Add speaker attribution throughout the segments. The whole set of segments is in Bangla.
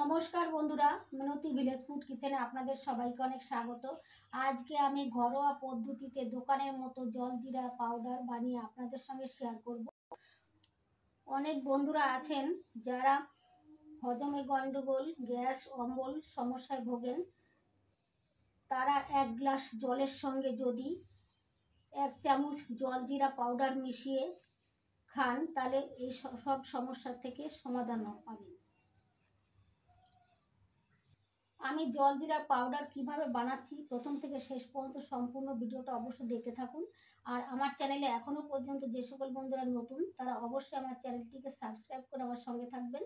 Speaker 1: নমস্কার বন্ধুরা, মিনতি ভিলেজ ফুড কিচেনে আপনাদের সবাইকে অনেক স্বাগত। আজকে আমি ঘরোয়া পদ্ধতিতে দোকানের মতো জলজিরা পাউডার বানিয়ে আপনাদের সঙ্গে শেয়ার করব। অনেক বন্ধুরা আছেন যারা হজমে গন্ডগোল, গ্যাস, অম্বল সমস্যায় ভোগেন। তারা এক গ্লাস জলের সঙ্গে যদি 1 চামচ জলজিরা পাউডার মিশিয়ে খান, তাহলে এই সব সমস্যা থেকে সমাধান পাবেন। আমি জলজিরা পাউডার কিভাবে বানাচ্ছি প্রথম থেকে শেষ পর্যন্ত সম্পূর্ণ ভিডিওটা অবশ্যই দেখতে থাকুন। আর আমার চ্যানেলে এখনো পর্যন্ত যে সকল বন্ধুরা নতুন, তারা অবশ্যই আমার চ্যানেলটিকে সাবস্ক্রাইব করে আমার সঙ্গে থাকবেন।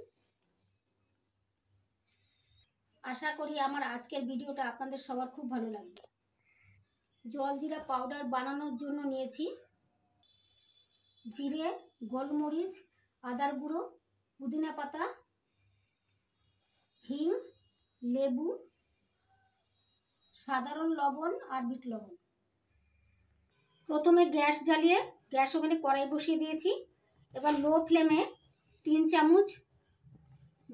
Speaker 1: আশা করি আমার আজকের ভিডিওটা আপনাদের সবার খুব ভালো লাগবে। জলজিরা পাউডার বানানোর জন্য নিয়েছি জিরে, গোলমরিচ, আদার গুঁড়ো, পুদিনা পাতা, হিং, লেবু, সাধারণ লবণ আর বিট লবণ। প্রথমে গ্যাস জ্বালিয়ে গ্যাস ওভেনে কড়াই বসিয়ে দিয়েছি। এবার লো ফ্লেমে 3 চামচ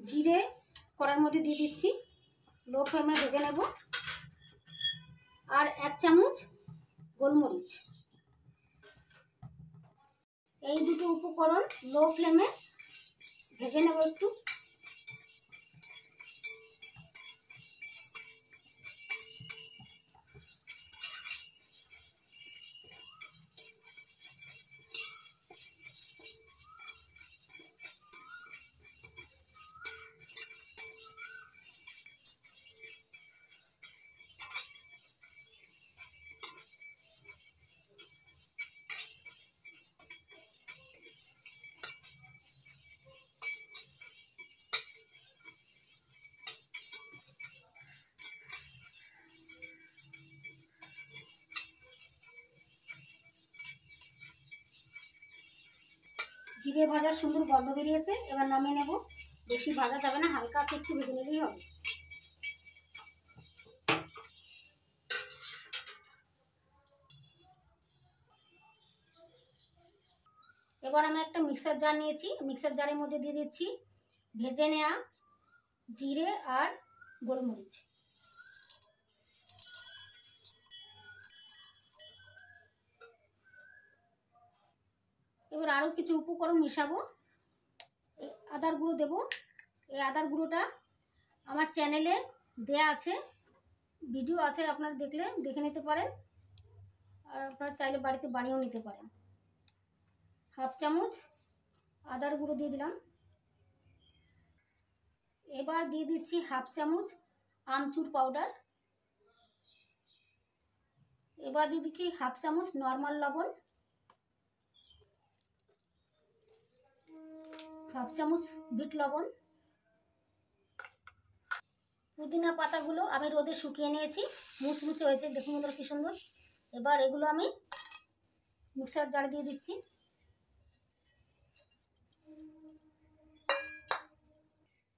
Speaker 1: জিরে কড়ার মধ্যে দিয়ে দিচ্ছি, লো ফ্লেমে ভেজে নেব। আর 1 চামচ গোলমরিচ। এই দুটো উপকরণ লো ফ্লেমে ভেজে নেব একটু। জিরে ভাজার সুন্দর গন্ধ বেরিয়েছে, এবার নামিয়ে নেব। বেশি ভাজা যাবে না, হালকা একটু ভেজে নিলেই হবে। এবার আমি একটা মিক্সার জার নিয়েছি, মিক্সার জারের মধ্যে দিয়ে দিচ্ছি ভেজে নেওয়া জিরে আর গোলমরিচ। এবার আরও কিছু উপকরণ মেশাবো। এই আদার গুঁড়ো দেব। এই আদার গুঁড়োটা আমার চ্যানেলে দেয়া আছে, ভিডিও আছে, আপনারা দেখে নিতে পারেন। আর আপনারা চাইলে বাড়িতে বানিয়েও নিতে পারেন। 1/2 চামচ আদার গুঁড়ো দিয়ে দিলাম। এবার দিয়ে দিচ্ছি 1/2 চামচ আমচুর পাউডার। এবার দিয়ে দিচ্ছি 1/2 চামচ নর্মাল লবণ, 1/2 চামচ বিট লবণ। পুদিনা পাতাগুলো আমি রোদে শুকিয়ে নিয়েছি, মুচমুচে হয়েছে, দেখুন বন্ধুরা কি সুন্দর। এবার এগুলো আমি মিক্সার জারে দিয়ে দিচ্ছি।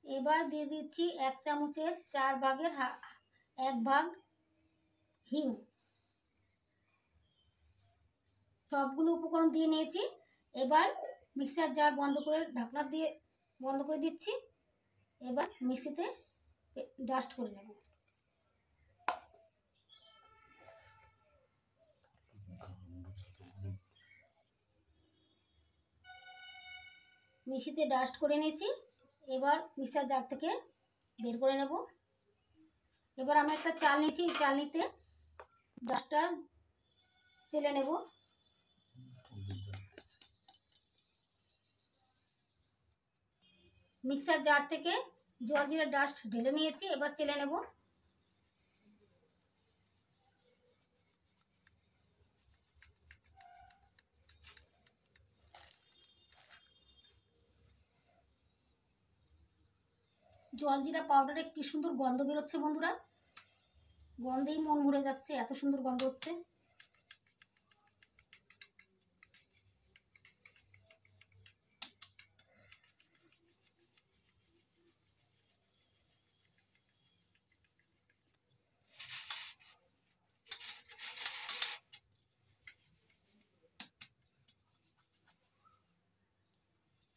Speaker 1: এবার দিয়ে দিচ্ছি 1 চামচের 4 ভাগের 1 ভাগ হিং। সবগুলো উপকরণ দিয়ে নিয়েছি। এবার মিক্সার জার বন্ধ করে ঢাকনা দিয়ে বন্ধ করে দিচ্ছি। এবার মিক্সিতে ডাস্ট করে নেব। মিক্সিতে ডাস্ট করে নিয়েছি, এবার মিক্সার জার থেকে বের করে নেব। এবার আমি একটা চাল নিয়েছি, এই চালনিতে ডাস্টটা চেলে নেব। মিক্সার জার থেকে জলজিরা ডাস্ট ঢেলে নিয়েছি, এবার চেলে নেব। জলজিরা পাউডারে কি সুন্দর গন্ধ বেরোচ্ছে বন্ধুরা, গন্ধেই মন ভরে যাচ্ছে, এত সুন্দর গন্ধ হচ্ছে।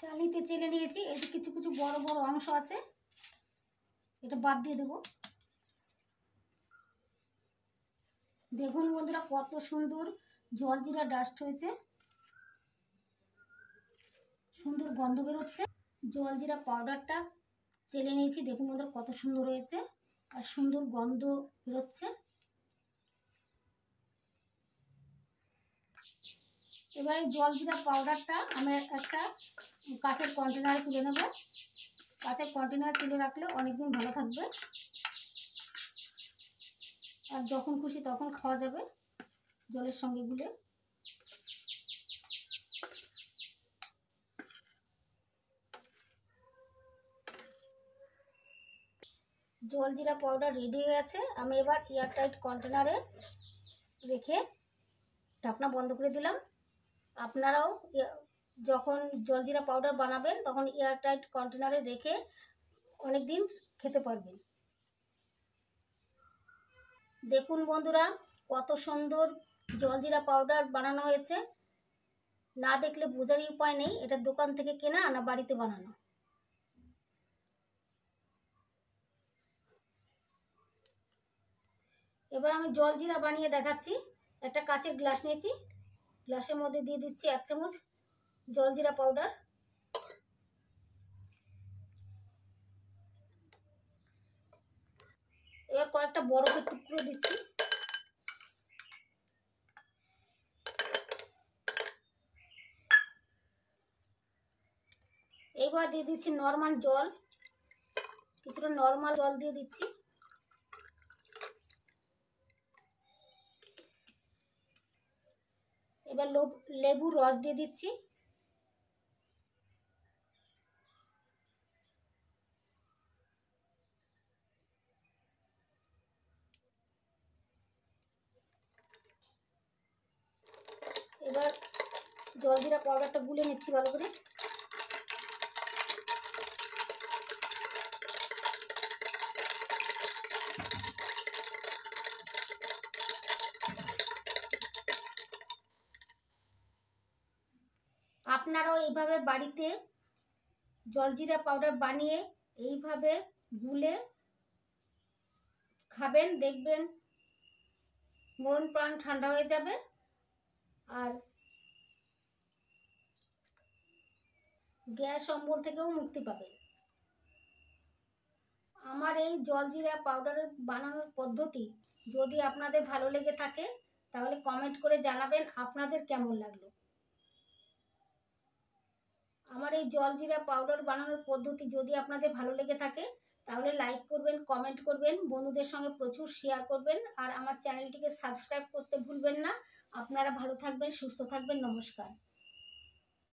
Speaker 1: চালনিতে চেলে নিয়েছি, এই যে কিছু কিছু বড় বড় অংশ আছে, এটা বাদ দিয়ে দেব। দেখুন বন্ধুরা কত সুন্দর জলজিরা ডাস্ট হয়েছে, সুন্দর গন্ধ বেরোচ্ছে। জলজিরা পাউডারটা চেলে নিয়েছি, দেখুন বন্ধুরা কত সুন্দর হয়েছে আর সুন্দর গন্ধ বেরোচ্ছে। এবার এই জলজিরা পাউডারটা আমি একটা কাঁচের কন্টেনারে তুলে নেব। কাঁচের কন্টেনারে তুলে রাখলে অনেকদিন ভালো থাকবে আর যখন খুশি তখন খাওয়া যাবে জলের সঙ্গে গুলে। জলজিরা পাউডার রেডি হয়ে গেছে। আমি এবার এয়ারটাইট কন্টেনারে রেখে ঢাকনা বন্ধ করে দিলাম। আপনারাও যখন জলজিরা পাউডার বানাবেন তখন এয়ারটাইট কন্টেনারে রেখে অনেক দিন খেতে পারবেন। দেখুন বন্ধুরা কত সুন্দর জলজিরা পাউডার বানানো হয়েছে, না দেখলে বোঝারই উপায় নেই এটা দোকান থেকে কেনা না বাড়িতে বানানো। এবার আমি জলজিরা বানিয়ে দেখাচ্ছি। একটা কাঁচের গ্লাস নিয়েছি, গ্লাসের মধ্যে দিয়ে দিচ্ছি 1 চামচ জলজিরা পাউডার। এবার কয়েকটা বরফের টুকরো দিচ্ছি। এবার দিয়ে দিচ্ছি নর্মাল জল, কিছুটা নর্মাল জল দিয়ে দিচ্ছি। এবার লেবুর রস দিয়ে দিচ্ছি। এবার জলজিরা পাউডারটা গুলে নিচ্ছি ভালো করে। আপনারাও এইভাবে বাড়িতে জলজিরা পাউডার বানিয়ে এইভাবে গুলে খাবেন, দেখবেন মন প্রাণ ঠান্ডা হয়ে যাবে আর গ্যাস অম্বল থেকেও মুক্তি পাবেন। আমার এই জলজিরা পাউডারের বানানোর পদ্ধতি যদি আপনাদের ভালো লেগে থাকে তাহলে কমেন্ট করে জানাবেন আপনাদের কেমন লাগলো। আমার এই জলজিরা পাউডার বানানোর পদ্ধতি যদি আপনাদের ভালো লেগে থাকে তাহলে লাইক করবেন, কমেন্ট করবেন, বন্ধুদের সঙ্গে প্রচুর শেয়ার করবেন আর আমার চ্যানেলটিকে সাবস্ক্রাইব করতে ভুলবেন না। আপনারা ভালো থাকবেন, সুস্থ থাকবেন। নমস্কার।